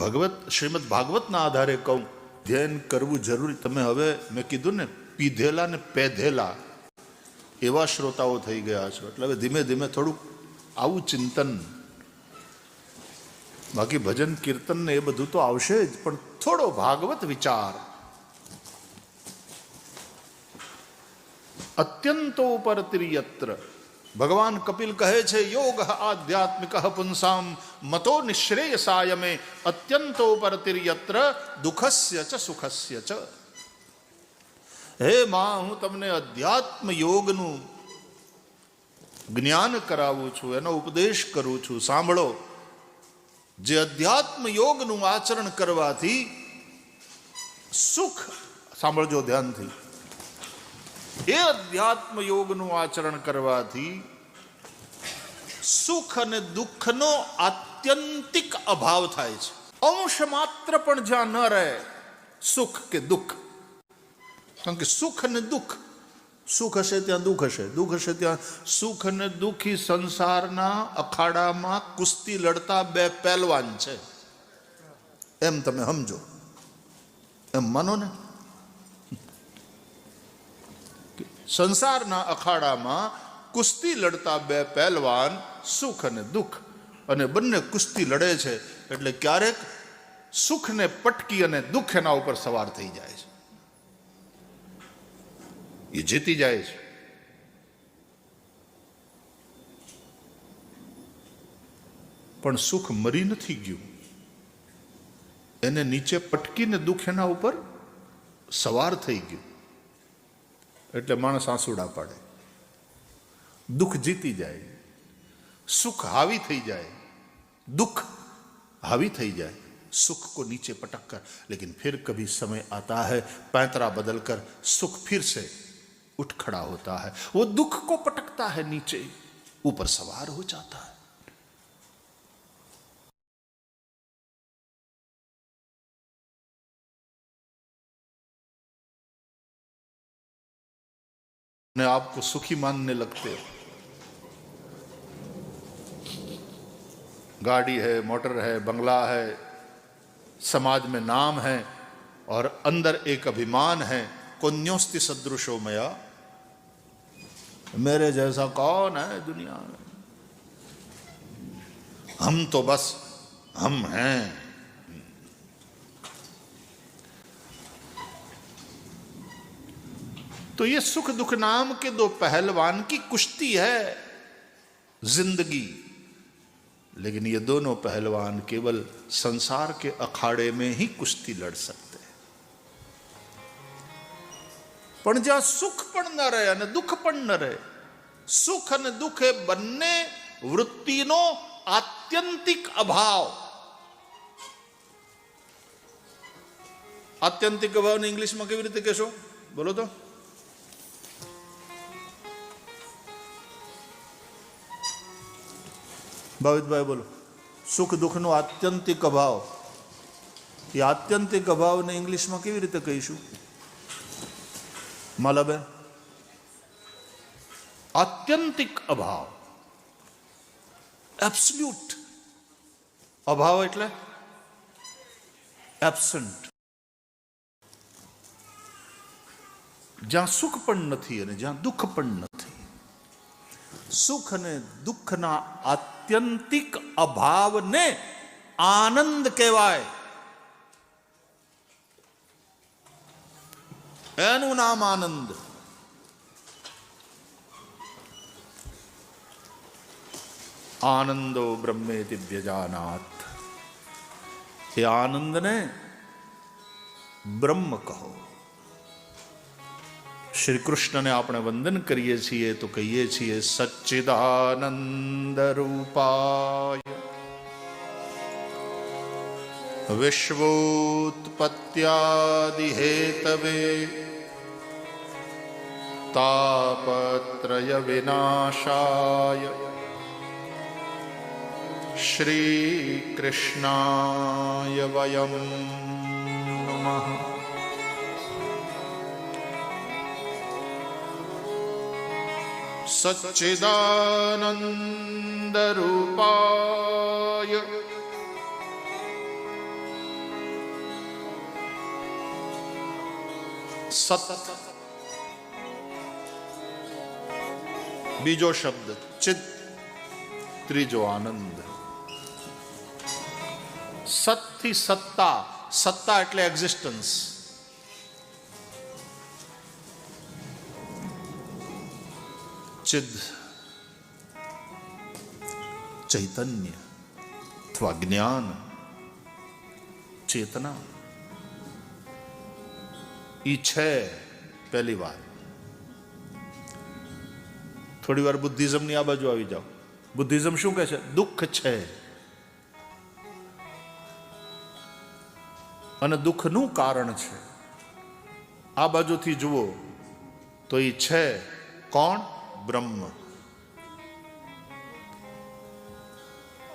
ભગવત શ્રીમદ ભાગવતના આધારે કહું, ધ્યાન કરવું જરૂરી. તમે હવે મેં કીધું ને, પીધેલા ને પેધેલા એવા શ્રોતાઓ થઈ ગયા છો, એટલે હવે ધીમે ધીમે થોડુંક આવું ચિંતન. બાકી ભજન કીર્તન ને એ બધું તો આવશે જ, પણ થોડો ભાગવત વિચાર. અત્યંતો પરતિર્યત્ર, ભગવાન કપિલ કહે છે, યોગ આધ્યાત્મિક પુંસામ મતો નિશ્રેયસાય મે અત્યંતો પરતિર્યત્ર દુઃખસ્ય ચ સુખસ્ય ચ. હે માં, હું તમને અધ્યાત્મ યોગનું જ્ઞાન કરાવું છું, એનો ઉપદેશ કરું છું. સાંભળો, જે અધ્યાત્મ યોગનું આચરણ કરવાથી સુખ, સાંભળજો ધ્યાનથી, એ અધ્યાત્મ યોગનું આચરણ કરવાથી સુખ અને દુઃખનો આત્યંતિક અભાવ થાય છે. અંશ માત્ર પણ જ્યાં ન રહે સુખ કે દુઃખ. કારણ કે સુખ અને દુઃખ, સુખ હશે ત્યાં દુઃખ હશે, દુઃખ હશે ત્યાં સુખ. અને દુઃખી સંસારના અખાડામાં કુસ્તી લડતા બે પહેલવાન છે, એમ તમે સમજો, એમ માનો ને. સંસારના અખાડામાં કુસ્તી લડતા બે પહેલવાન સુખ અને દુઃખ, અને બંને કુસ્તી લડે છે. એટલે ક્યારેક સુખને પટકી અને દુઃખ એના ઉપર સવાર થઈ જાય છે, એ જીતી જાય છે. પણ સુખ મરી નથી ગયું, એને નીચે પટકીને દુઃખ એના ઉપર સવાર થઈ ગયું. એટલે માણસ આંસુડા પાડે, દુઃખ जीती जाए, सुख हावी थी जाए, दुख हावी थी जाए सुख को नीचे पटक कर. लेकिन फिर कभी समय आता है, पैंतरा बदलकर सुख फिर से उठ खड़ा होता है, वो दुख को पटकता है नीचे, ऊपर सवार हो जाता है. ने आपको सुखी मानने लगते हो. गाड़ी है, मोटर है, बंगला है, समाज में नाम है, और अंदर एक अभिमान है. कोन्योस्ति सदृशो मया, मेरे जैसा कौन है दुनिया में, हम तो बस हम हैं. तो ये सुख दुख नाम के दो पहलवान की कुश्ती है जिंदगी. लेकिन ये दोनों पहलवान केवल संसार के अखाड़े में ही कुश्ती लड़ सकते हैं. पण ज्यां सुख पण न रहे अने दुख पण न रहे, सुख अने दुख ए बन्ने वृत्तिनो आत्यंतिक अभाव. आत्यंतिक अभाव ने इंग्लिश में केवी रीते कहेशो, बोलो तो. भावित भाई बोलो. सुख दुख नो आत्यंतिक अभाव, ये आत्यंतिक अभाव ने इंग्लिश में केवी रीते कहीशुं? मालाबेन, आत्यंतिक अभाव, एब्सोल्यूट अभाव एटले एब्सेंट. ज्यां सुख पण नथी अने ज्यां दुख पण नथी. सुख ने दुखना आत्यंतिक अभाव ने आनंद कहेवाय. एनु नाम आनंद. आनंदो ब्रह्मेति व्यजानात्. ये आनंद ने ब्रह्म कहो. श्री कृष्ण ने आपने वंदन करिए छीए तो कहिए छीए सच्चिदानंद रूपाय विश्वोत्पत्त्यादि हेतवे तापत्रय विनाशाय श्री कृष्णाय वयं नमः. सच्चिदानंद रूपाय સત, બીજો શબ્દ ચિત, ત્રીજો આનંદ. સત થી સત્તા, સત્તા એટલે એક્ઝિસ્ટન્સ. ચિદ ચૈતન્ય અથવા જ્ઞાન, ચેતના. ઈ છે પહેલી વાર. થોડી વાર બુદ્ધિઝમની આ બાજુ આવી જાઓ. બુદ્ધિઝમ શું કહે છે? દુઃખ છે, અને દુઃખનું કારણ છે. આ બાજુથી જુઓ તો એ છે કોણ? બ્રહ્મ.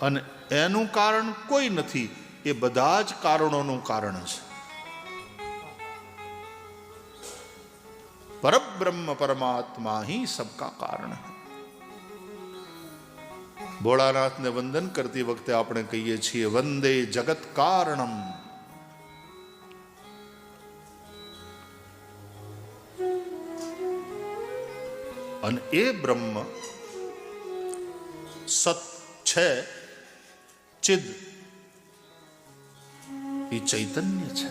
અને એનું કારણ કોઈ નથી, એ બધા જ કારણોનું કારણ છે. પરબ્રહ્મ પરમાત્મા ही सबका कारण है. ભોળાનાથને વંદન કરતી વખતે આપણે કહીએ છીએ વંદે જગત કારણમ. અને એ બ્રહ્મ સત છે, ચિદ, એ ચૈતન્ય છે.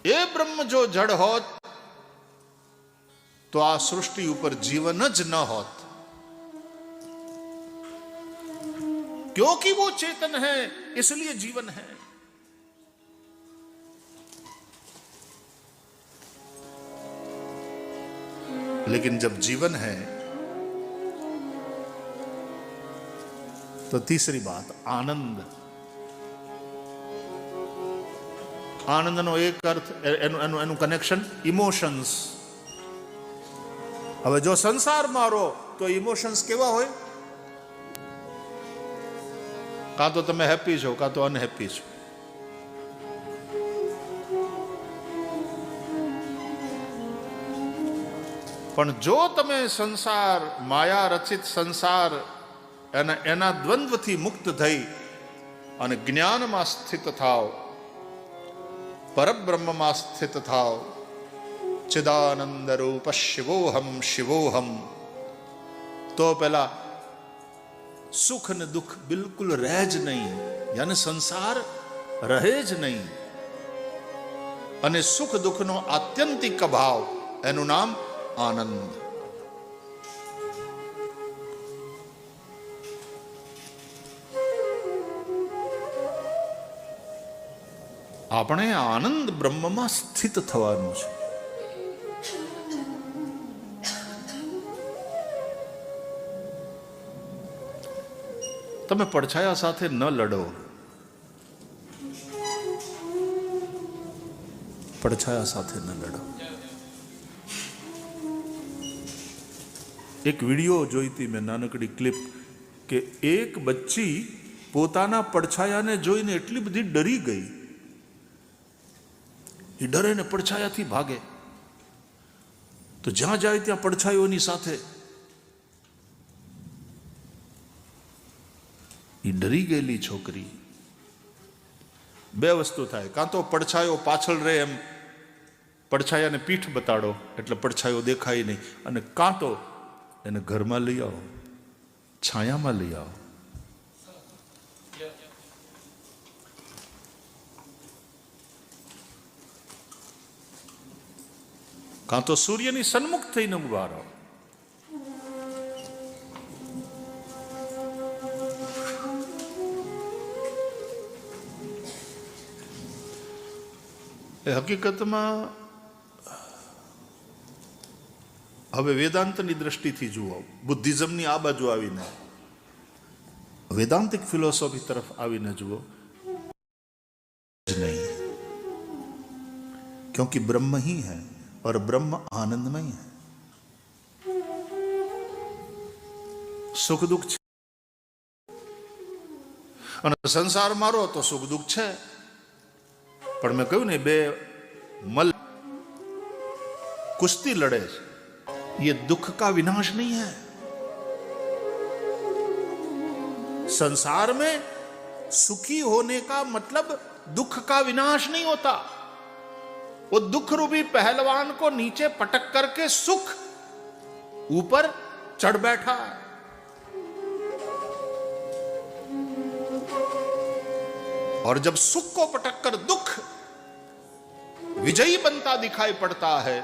એ બ્રહ્મ જો જડ હોત તો આ સૃષ્ટિ ઉપર જીવન જ ન હોત. क्योंकि वो चेतन है इसलिए जीवन है. लेकिन जब जीवन है तो तीसरी बात आनंद. આનંદનો એક અર્થ એનું કનેક્શન ઇમોશન્સ. હવે જો સંસારમાં રહો તો ઇમોશન્સ કેવા હોય? કાં તો તમે હેપી છો, કાં તો અનહેપી છો. પણ જો તમે સંસાર, માયા રચિત સંસાર, એના દ્વંદ્વથી મુક્ત થઈ અને જ્ઞાનમાં સ્થિત થાવ, પરબ્રહ્મમાં સ્થિત થાવ, ચિદાનંદ રૂપ શિવોહમ શિવોહમ, તો પેલા સુખ ને દુઃખ બિલકુલ રહે જ નહીં. યાને સંસાર રહે જ નહીં. અને સુખ દુઃખનો આત્યંતિક ભાવ, એનું નામ આનંદ. આપણે આનંદ બ્રહ્મમાં સ્થિત થવાનું છે. તમે પડછાયા સાથે ન લડો. પડછાયા સાથે ન લડો. એક વિડીયો જોઈતી મેં, નાનકડી ક્લિપ, કે એક બચ્ચી પોતાના પડછાયાને જોઈને એટલી બધી ડરી ગઈ, એ ડરે ને પડછાયાથી ભાગે. તો જ્યાં જાય ત્યાં પડછાયોની સાથે. એ ડરી ગયેલી છોકરી. બે વસ્તુ થાય, કાં તો પડછાયો પાછળ રહે, એમ પડછાયાને પીઠ બતાડો એટલે પડછાયો દેખાય નહીં, અને કાં તો એને ઘરમાં લઈ આવો, છાયામાં લઈ આવો. કાં તો સૂર્યની સન્મુખ થઈને ઉભા રહો. એ હકીકતમાં હવે વેદાંતની દ્રષ્ટિથી જુઓ, બુદ્ધિઝમની આ બાજુ આવીને, વેદાંતિક ફિલોસોફી તરફ આવીને જુઓ नहीं, क्योंकि ब्रह्म ही है और ब्रह्म आनंदमय है. सुख दुख છે અને સંસાર મારો તો સુખ દુઃખ છે. પણ મેં કહ્યું ને, બે મલ कुश्ती लड़े, ये दुख का विनाश नहीं है. संसार में सुखी होने का मतलब दुख का विनाश नहीं होता. वो दुख रूपी पहलवान को नीचे पटक करके सुख ऊपर चढ़ बैठा है। और जब सुख को पटक कर दुख विजयी बनता दिखाई पड़ता है,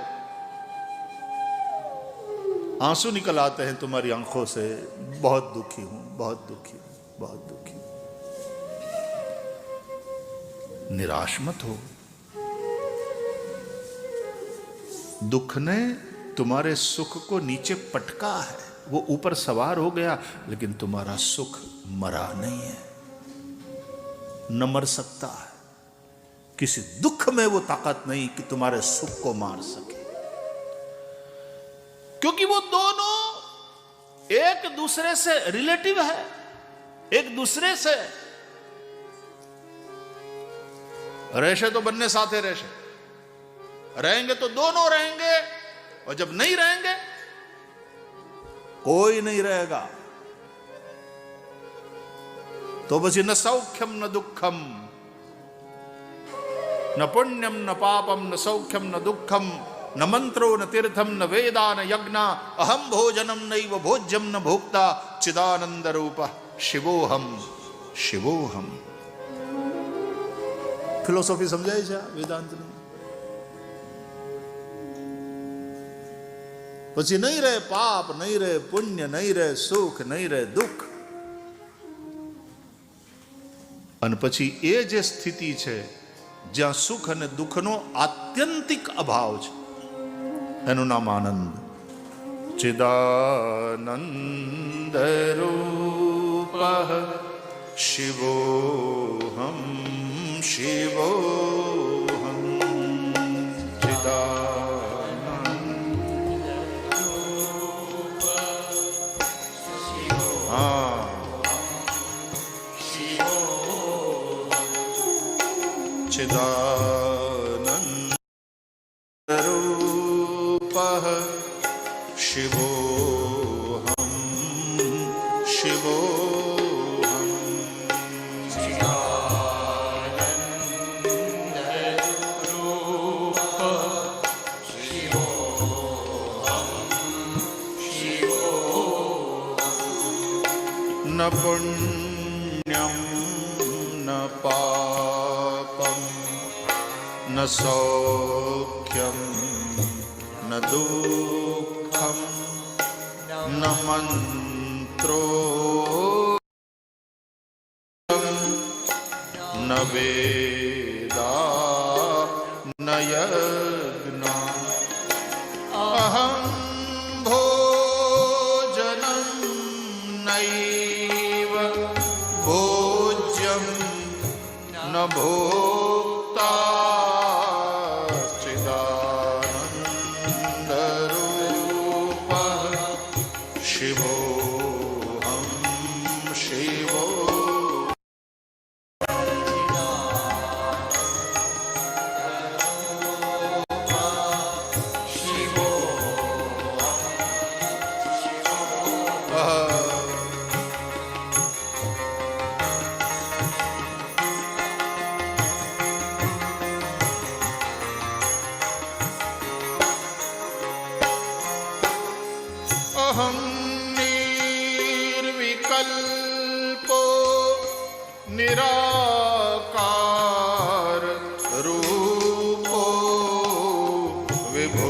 आंसू निकल आते हैं तुम्हारी आंखों से, बहुत दुखी हूं, बहुत दुखी हूं, बहुत दुखी हूं। निराश मत हो। दुख ने तुम्हारे सुख को नीचे पटका है, वो ऊपर सवार हो गया, लेकिन तुम्हारा सुख मरा नहीं है, न मर सकता है। किसी दुख में वो ताकत नहीं कि तुम्हारे सुख को मार सके, क्योंकि वो दोनों एक दूसरे से रिलेटिव है, एक दूसरे से रेशे तो बनने साथे रेशे, रहेंगे तो दोनों रहेंगे, और जब नहीं रहेंगे कोई नहीं रहेगा। तो बस न सौख्यम न दुखम, न पुण्यम न पापम, न सौख्यम न दुखम, न मंत्रो न तीर्थम, न वेदा न यज्ञ, अहम भोजनम नैव भोज्यम न भोक्ता, चिदानंद रूप शिवोहम शिवोहम। फिलोसॉफी समझाई છે વેદાંત ની। પછી नहीं रहे पाप, नहीं रहे पुण्य, नहीं रहे सुख, नहीं रहे दुख। અને પછી એ જે સ્થિતિ છે જ્યાં સુખ અને દુઃખનો આત્યંતિક અભાવ છે, એનું નામ આનંદ। ચિદાનંદ રૂપ શિવોહમ શિવોહમ, ચિદાનંદ રૂપ चिदानंद रूपः शिवोहम शिवोहम, चिदानंद रूपः शिवोहम शिवोहम। न पुण्यम न पापम, न सौख्यम न दुःखम, न मंत्रो न वेदा न यज्ञ, अहम भोजनम नैव भोज्यम न भोक्ता, चिदानंद रूपः शिवोहम शिवोहम। अहम निर्विकल्पो निराकार रूपो विभु